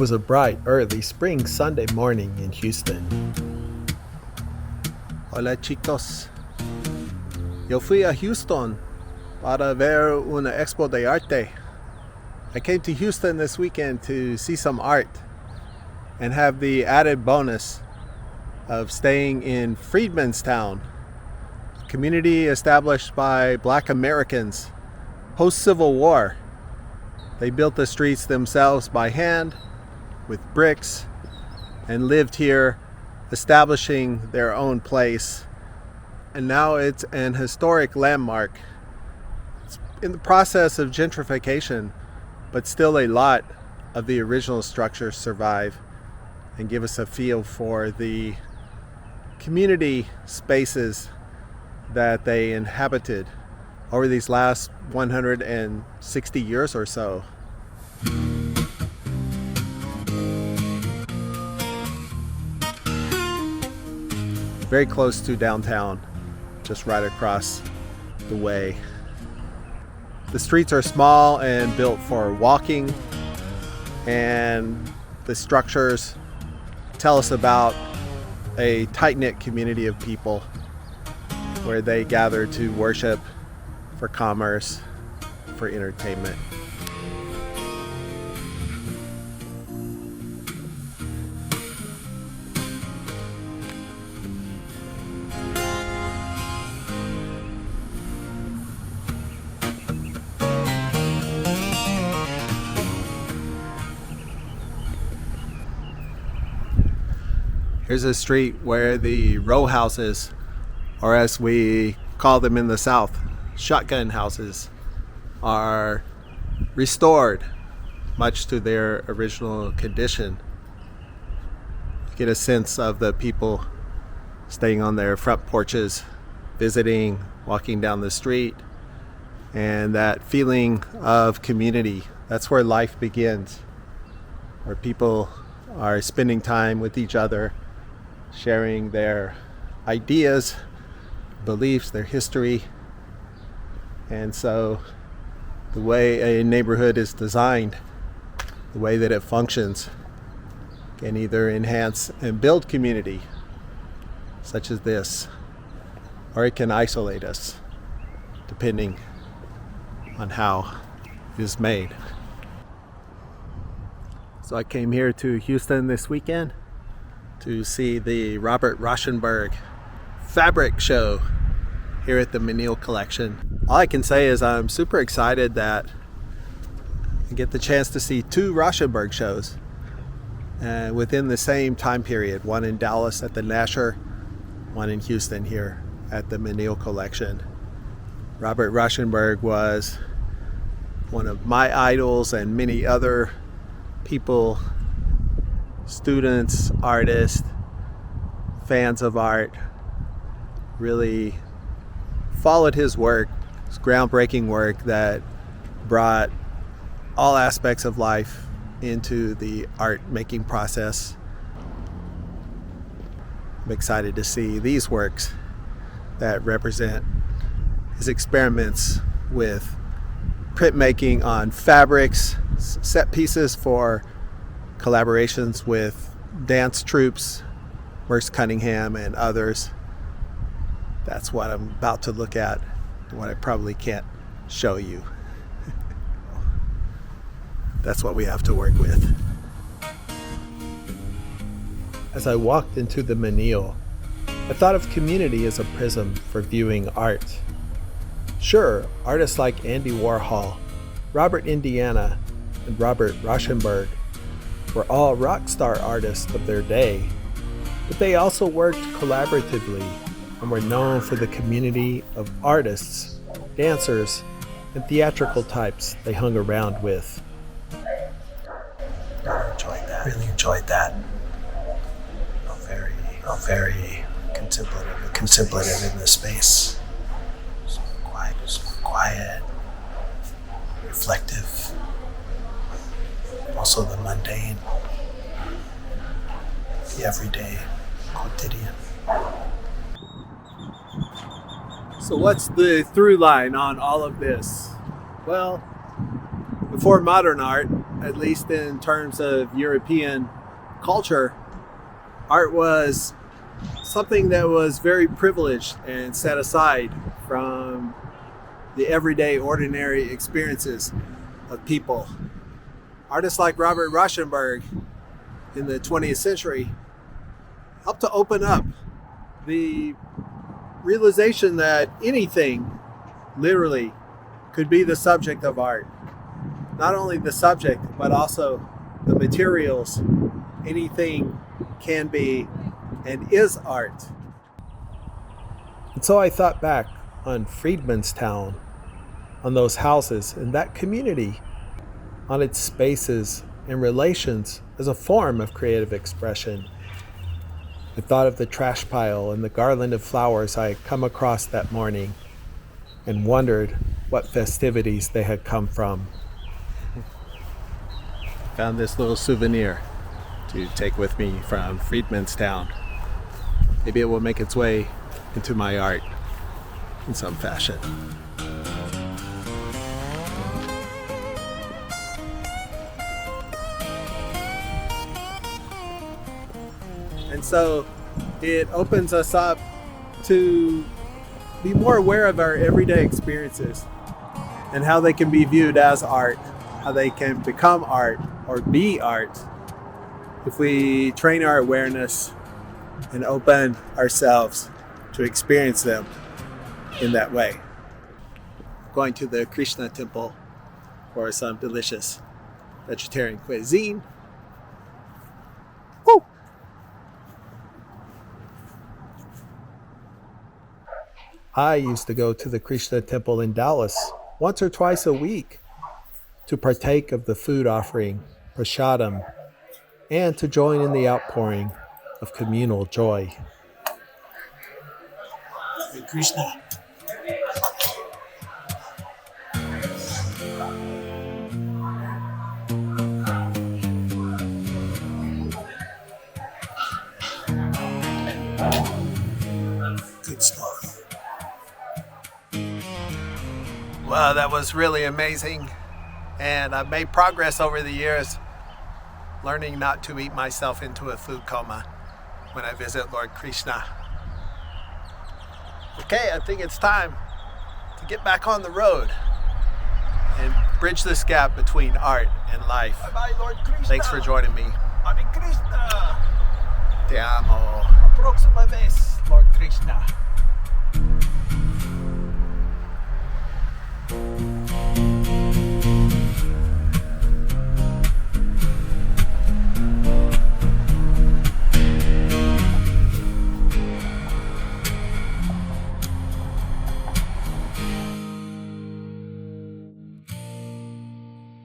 was a bright, early spring Sunday morning in Houston. Hola chicos. Yo fui a Houston para ver una expo de arte. I came to Houston this weekend to see some art and have the added bonus of staying in Freedmen's Townn, a community established by Black Americans post-Civil War. They built the streets themselves by hand with bricks and lived here, establishing their own place. And now it's an historic landmark. It's in the process of gentrification, but still a lot of the original structures survive and give us a feel for the community spaces that they inhabited over these last 160 years or so. Very close to downtown, just right across the way. The streets are small and built for walking, and the structures tell us about a tight-knit community of people where they gather to worship, for commerce, for entertainment. Here's a street where the row houses, or as we call them in the South, shotgun houses, are restored much to their original condition. You get a sense of the people staying on their front porches, visiting, walking down the street, and that feeling of community. That's where life begins, where people are spending time with each other, sharing their ideas, beliefs, their history. And so the way a neighborhood is designed, the way that it functions, can either enhance and build community, such as this, or it can isolate us, depending on how it is made. So I came here to Houston this weekend to see the Robert Rauschenberg fabric show here at the Menil Collection. All I can say is I'm super excited that I get the chance to see two Rauschenberg shows within the same time period, one in Dallas at the Nasher, one in Houston here at the Menil Collection. Robert Rauschenberg was one of my idols, and many other people, students, artists, fans of art, really followed his work, his groundbreaking work that brought all aspects of life into the art making process. I'm excited to see these works that represent his experiments with printmaking on fabrics, set pieces for collaborations with dance troupes, Merce Cunningham and others. That's what I'm about to look at, what I probably can't show you. That's what we have to work with. As I walked into the Menil, I thought of community as a prism for viewing art. Sure, artists like Andy Warhol, Robert Indiana, and Robert Rauschenberg were all rock star artists of their day, but they also worked collaboratively and were known for the community of artists, dancers, and theatrical types they hung around with. Really enjoyed that. Very contemplative in the space. Quiet, reflective. Also the mundane, the everyday, quotidian. So what's the through line on all of this? Well, before modern art, at least in terms of European culture, art was something that was very privileged and set aside from the everyday, ordinary experiences of people. Artists like Robert Rauschenberg in the 20th century helped to open up the realization that anything, literally, could be the subject of art. Not only the subject, but also the materials. Anything can be and is art. And so I thought back on Freedmen's Town, on those houses and that community, on its spaces and relations as a form of creative expression. I thought of the trash pile and the garland of flowers I had come across that morning and wondered what festivities they had come from. Found this little souvenir to take with me from Freedmen's Town. Maybe it will make its way into my art in some fashion. And so it opens us up to be more aware of our everyday experiences and how they can be viewed as art, how they can become art or be art if we train our awareness and open ourselves to experience them in that way. Going to the Krishna temple for some delicious vegetarian cuisine. Woo! I used to go to the Krishna temple in Dallas once or twice a week to partake of the food offering, prasadam, and to join in the outpouring of communal joy. Krishna. Good stuff. Wow, that was really amazing. And I've made progress over the years, learning not to eat myself into a food coma when I visit Lord Krishna. Okay, I think it's time to get back on the road and bridge this gap between art and life. Bye-bye, Lord Krishna. Thanks for joining me. Hare Krishna. Te amo. Próxima vez, Lord Krishna.